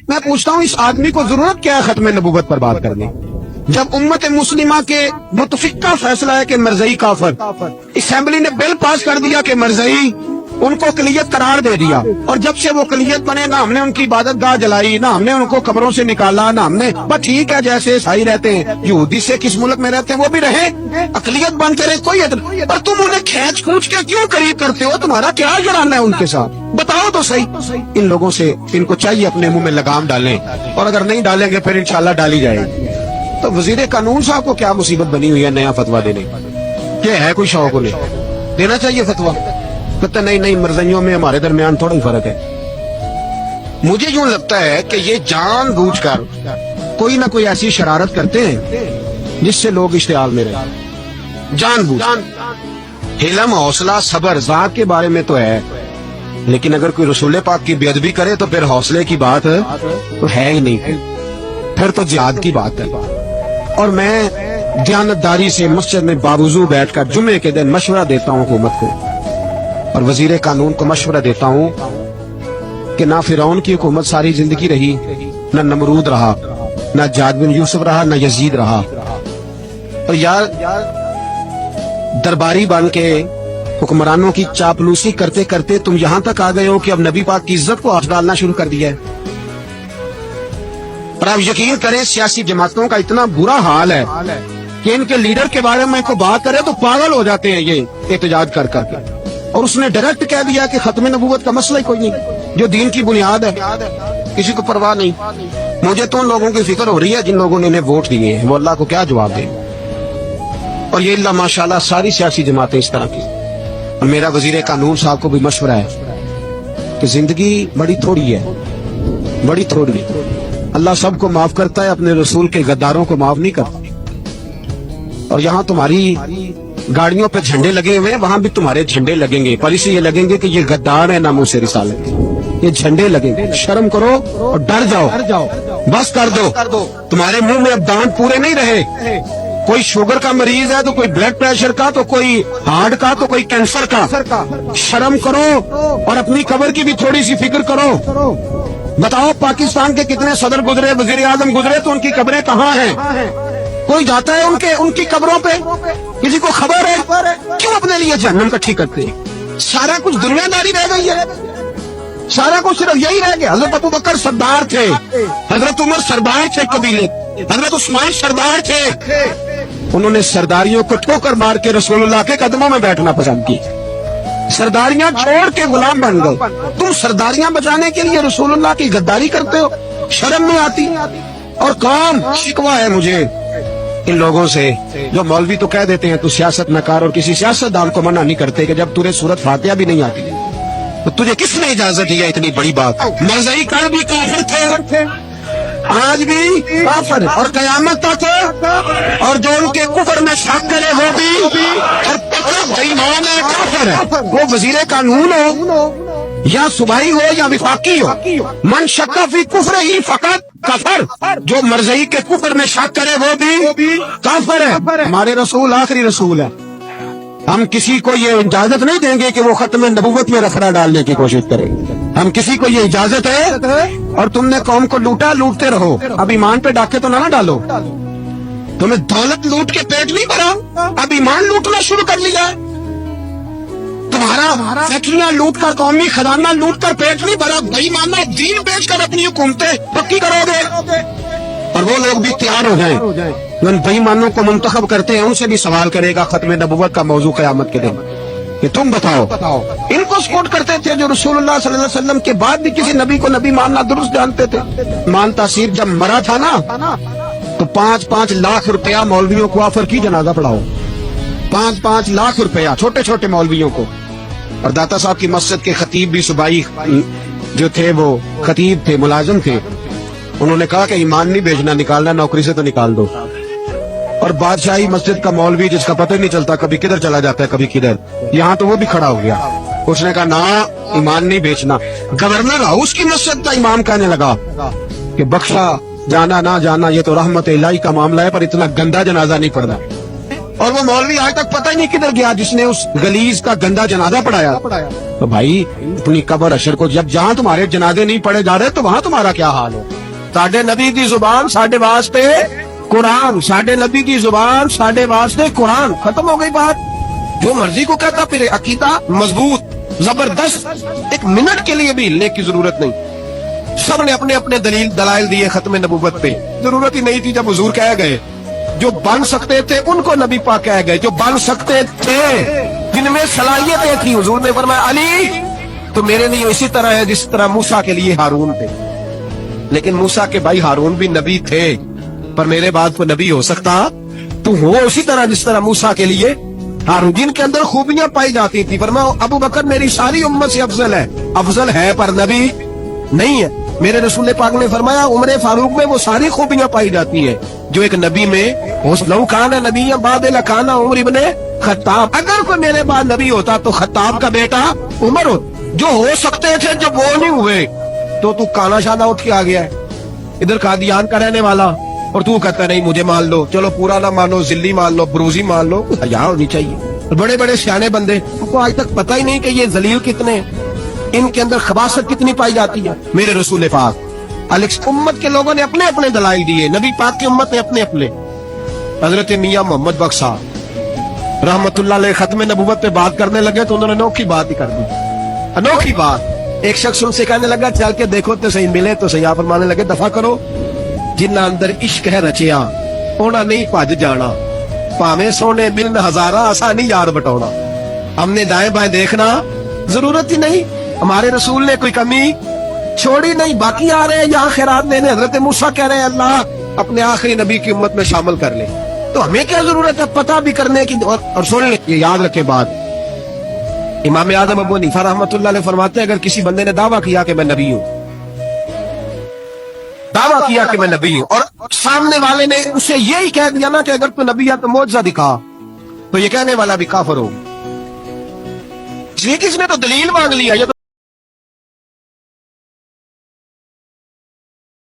میں پوچھتا ہوں اس آدمی کو ضرورت کیا ہے ختم نبوت پر بات کرنے، جب امت مسلمہ کے متفقہ فیصلہ ہے کہ مرزائی کافر، اسمبلی نے بل پاس کر دیا کہ مرزائی ان کو اقلیت قرار دے دیا، اور جب سے وہ اقلیت بنے نہ ہم نے ان کی عبادت گاہ جلائی، نہ ہم نے ان کو قبروں سے نکالا، نہ ہم نے بس ٹھیک ہے جیسے عیسائی رہتے ہیں، یہودی سے کس ملک میں رہتے ہیں وہ بھی رہے، اقلیت بنتے رہے، کوئی پر تم انہیں کھینچ کھونچ کے کیوں قریب کرتے ہو؟ تمہارا کیا جڑانا ہے ان کے ساتھ؟ بتاؤ تو صحیح۔ ان لوگوں سے ان کو چاہیے اپنے منہ میں لگام ڈالیں، اور اگر نہیں ڈالیں گے پھر انشاءاللہ ڈالی جائے گی۔ تو وزیر قانون صاحب کو کیا مصیبت بنی ہوئی ہے نیا فتویٰ دینے کی؟ ہے کوئی شوق انہیں دینا چاہیے فتویٰ؟ کہتے نہیں مرزائیوں میں ہمارے درمیان تھوڑا ہی فرق ہے۔ مجھے یوں لگتا ہے کہ یہ جان بوجھ کر کوئی نہ کوئی ایسی شرارت کرتے ہیں جس سے لوگ اشتعال میں رہے، جان بوجھ۔ حلم، حوصلہ، صبر ذات کے بارے میں تو ہے، لیکن اگر کوئی رسول پاک کی بے ادبی کرے تو پھر حوصلے کی بات تو ہے ہی نہیں، پھر تو جہاد کی بات ہے۔ اور میں دیانتداری سے مسجد میں باوضو بیٹھ کر جمعے کے دن مشورہ دیتا ہوں حکومت کو اور وزیر قانون کو مشورہ دیتا ہوں کہ نہ فرعون کی حکومت ساری زندگی رہی، نہ نمرود رہا، نہ جاد بن یوسف رہا، نہ یزید رہا، اور یار درباری بن کے حکمرانوں کی چاپلوسی کرتے کرتے تم یہاں تک آ گئے ہو کہ اب نبی پاک کی عزت کو ہاتھ ڈالنا شروع کر دیا ہے۔ اور آپ یقین کریں سیاسی جماعتوں کا اتنا برا حال ہے کہ ان کے لیڈر کے بارے میں کوئی بات کرے تو پاگل ہو جاتے ہیں یہ احتجاج کر کر کے، اور اس نے ڈائریکٹ کہہ دیا کہ ختم نبوت کا مسئلہ ہی کوئی نہیں، جو دین کی بنیاد ہے کسی کو پرواہ نہیں۔ مجھے تو ان لوگوں کی فکر ہو رہی ہے جن لوگوں نے انہیں ووٹ دیے ہیں، وہ اللہ کو کیا جواب دیں، اور یہ اللہ ماشاءاللہ ساری سیاسی جماعتیں اس طرح کی۔ اور میرا وزیر قانون صاحب کو بھی مشورہ ہے کہ زندگی بڑی تھوڑی ہے، بڑی تھوڑی ہے، اللہ سب کو معاف کرتا ہے، اپنے رسول کے غداروں کو معاف نہیں کرتا۔ اور یہاں تمہاری گاڑیوں پہ جھنڈے لگے ہوئے ہیں، وہاں بھی تمہارے جھنڈے لگیں گے، پر اسے یہ لگیں گے کہ یہ غدار ہے ناموس رسالت کے، یہ جھنڈے لگیں گے۔ شرم کرو اور ڈر جاؤ، بس کر دو، تمہارے منہ میں اب دانت پورے نہیں رہے۔ کوئی شوگر کا مریض ہے تو کوئی بلڈ پریشر کا، تو کوئی ہارٹ کا، تو کوئی کینسر کا۔ شرم کرو اور اپنی قبر کی بھی تھوڑی سی فکر کرو۔ بتاؤ پاکستان کے کتنے صدر گزرے، وزیر اعظم گزرے، تو ان کی قبریں کہاں ہیں؟ کوئی جاتا ہے ان کی قبروں پہ؟ کسی کو خبر ہے؟ کیوں اپنے لیے جہنم کٹھی کرتے ہیں؟ سارا کچھ دنیا داری رہ گئی ہے، سارا کچھ صرف یہی رہ گیا۔ حضرت ابو بکر سردار تھے، حضرت عمر سردار تھے قبیلے، حضرت عثمان سردار تھے، انہوں نے سرداریوں کو ٹھوکر مار کے رسول اللہ کے قدموں میں بیٹھنا پسند کی، سرداریاں چھوڑ کے غلام بن گئے۔ تم سرداریاں بچانے کے لیے رسول اللہ کی غداری کرتے ہو، شرم نہیں آتی؟ اور کام شکوہ ہے مجھے ان لوگوں سے جو مولوی تو کہہ دیتے ہیں تو سیاست نہ کر، اور کسی سیاستدان کو منع نہیں کرتے کہ جب تجھے سورت فاتحہ بھی نہیں آتی تو تجھے کس نے اجازت دی ہے اتنی بڑی بات؟ مرزائی کل بھی کافر تھے، آج بھی کافر، اور قیامت تک، اور جو ان کے کفر میں شک کرے وہ بھی، اور بے ایمان ہے، کافر ہے۔ وہ وزیر قانون ہو یا صوبائی ہو یا وفاقی ہو، من شک فی کفر ہی فقط کفر، جو مرزائی کے کفر میں شک کرے وہ بھی کافر ہے۔ ہمارے رسول آخری رسول ہے، ہم کسی کو یہ اجازت نہیں دیں گے کہ وہ ختم نبوت میں رفڑا ڈالنے کی کوشش کرے، ہم کسی کو یہ اجازت ہے۔ اور تم نے قوم کو لوٹا، لوٹتے رہو، اب ایمان پہ ڈاکے تو نہ ڈالو۔ تمہیں دولت لوٹ کے پیٹ نہیں بھرا، اب ایمان لوٹنا شروع کر لیا۔ تمہارا فیکٹریاں لوٹ کر، قومی خزانہ لوٹ کر پیٹ نہیں بھرا، بھائی ماننا دین بیچ کر اپنی حکومتیں پکی کرو گے۔ اور وہ لوگ بھی تیار ہو جائیں جو ان بے ایمانوں کو منتخب کرتے ہیں، ان سے بھی سوال کرے گا ختم نبوت کا موضوع قیامت کے دن کہ تم بتاؤ۔ ان کو سپورٹ کرتے تھے جو رسول اللہ صلی اللہ علیہ وسلم کے بعد بھی کسی نبی کو نبی ماننا درست جانتے تھے۔ مان تاثیر جب مرا تھا نا تو 5-5 لاکھ روپیہ مولویوں کو آفر کی جنازہ پڑھاؤ، 5-5 لاکھ روپیہ چھوٹے چھوٹے مولویوں کو۔ اور داتا صاحب کی مسجد کے خطیب بھی صوبائی جو تھے وہ خطیب تھے، ملازم تھے، انہوں نے کہا کہ ایمان نہیں بیچنا، نکالنا نوکری سے تو نکال دو۔ اور بادشاہی مسجد کا مولوی جس کا پتہ نہیں چلتا کبھی کدھر چلا جاتا ہے کبھی کدھر، یہاں تو وہ بھی کھڑا ہو گیا، اس نے کہا نا ایمان نہیں بیچنا۔ گورنر ہاؤس کی مسجد کا امام کہنے لگا کہ بخشا جانا نہ جانا یہ تو رحمت الہی کا معاملہ ہے، پر اتنا گندا جنازہ نہیں پڑھنا۔ اور وہ مولوی آج تک پتہ ہی نہیں کدھر گیا جس نے اس گلیز کا گندا جنازہ پڑھایا۔ تو بھائی اپنی قبر اشر کو، جب جہاں تمہارے جنازے نہیں پڑھے جا رہے تو وہاں تمہارا کیا حال ہو؟ ساڈے نبی دی زبان ساڈے واسطے قرآن، ساڈے نبی دی زبان ساڈے واسطے قرآن. ختم ہو گئی بات. جو مرضی کو کہتا پھر عقیدہ مضبوط زبردست، ایک منٹ کے لیے بھی ہلنے کی ضرورت نہیں. سب نے اپنے اپنے دلائل دیے ختم نبوت پہ. ضرورت ہی نہیں تھی. جب حضور کہہ گئے جو بن سکتے تھے ان کو نبی پاک کہہ گئے، جو بن سکتے تھے جن میں صلاحیتیں تھیں. حضور نے فرمایا علی تو میرے لیے اسی طرح ہے جس طرح موسیٰ کے لیے ہارون تھے. لیکن موسیٰ کے بھائی ہارون بھی نبی تھے، پر میرے بعد کوئی نبی ہو سکتا تو ہو اسی طرح جس طرح موسیٰ کے لیے ہارون، جن کے اندر خوبیاں پائی جاتی تھی. فرمایا ابو بکر میری ساری امت سے افضل ہے. افضل ہے پر نبی نہیں ہے. میرے رسول پاک نے فرمایا عمر فاروق میں وہ ساری خوبیاں پائی جاتی ہیں جو ایک نبی میں ہو. لو کان نبی بعد لکان عمر ابن خطاب. اگر کوئی میرے بعد نبی ہوتا تو خطاب کا بیٹا عمر ہو. جو ہو سکتے تھے جب وہ نہیں ہوئے تو کانا شانہ اٹھ کے آ گیا ہے ادھر قادیان کا رہنے والا، اور تو کہتا ہے نہیں مجھے مان لو. چلو پورا نہ مانو، ذلی مان لو، بروزی مان لو. حیا ہونی چاہیے. بڑے بڑے سیانے بندے ان کو آج تک پتہ ہی نہیں کہ یہ ذلیل کتنے ہیں، ان کے اندر خباثت کتنی پائی جاتی ہے. میرے رسول پاک امت کے لوگوں نے اپنے اپنے دلائل دیے، نبی پاک کی امت نے اپنے اپنے. حضرت میاں محمد بخش صاحب رحمت اللہ علیہ ختم نبوت پہ بات کرنے لگے تو انہوں نے انوکھی بات ہی کر دی. انوکھی بات. ایک شخص ان سے کہنے لگا چل کے دیکھو تو صحیح، ملے تو صحیح. آپ فرمانے لگے دفع کرو، جنہ اندر عشق ہے رچیا اونا نہیں بھج جانا، پاویں سونے ملن ہزارہ آسانی یار بٹونا. ہم نے دائیں بائیں دیکھنا ضرورت ہی نہیں. ہمارے رسول نے کوئی کمی چھوڑی نہیں. باقی آ رہے ہیں یہاں خیرات دینے. حضرت موسیٰ کہہ رہے ہیں اللہ اپنے آخری نبی کی امت میں شامل کر لے. تو ہمیں کیا ضرورت ہے پتہ بھی کرنے کی. اور سن لیں یہ یاد رکھے بات، امام اعظم ابو حنیفہ رحمۃ اللہ علیہ فرماتے ہیں اگر کسی بندے نے دعویٰ کیا کہ میں نبی ہوں، دعویٰ کیا کہ میں نبی ہوں، اور سامنے والے نے اسے یہی کہہ دیا نا کہ اگر تو نبی ہے تو معجزہ دکھا، تو یہ کہنے والا بھی کافر ہو. اس لیے کس نے تو دلیل مانگ لیا.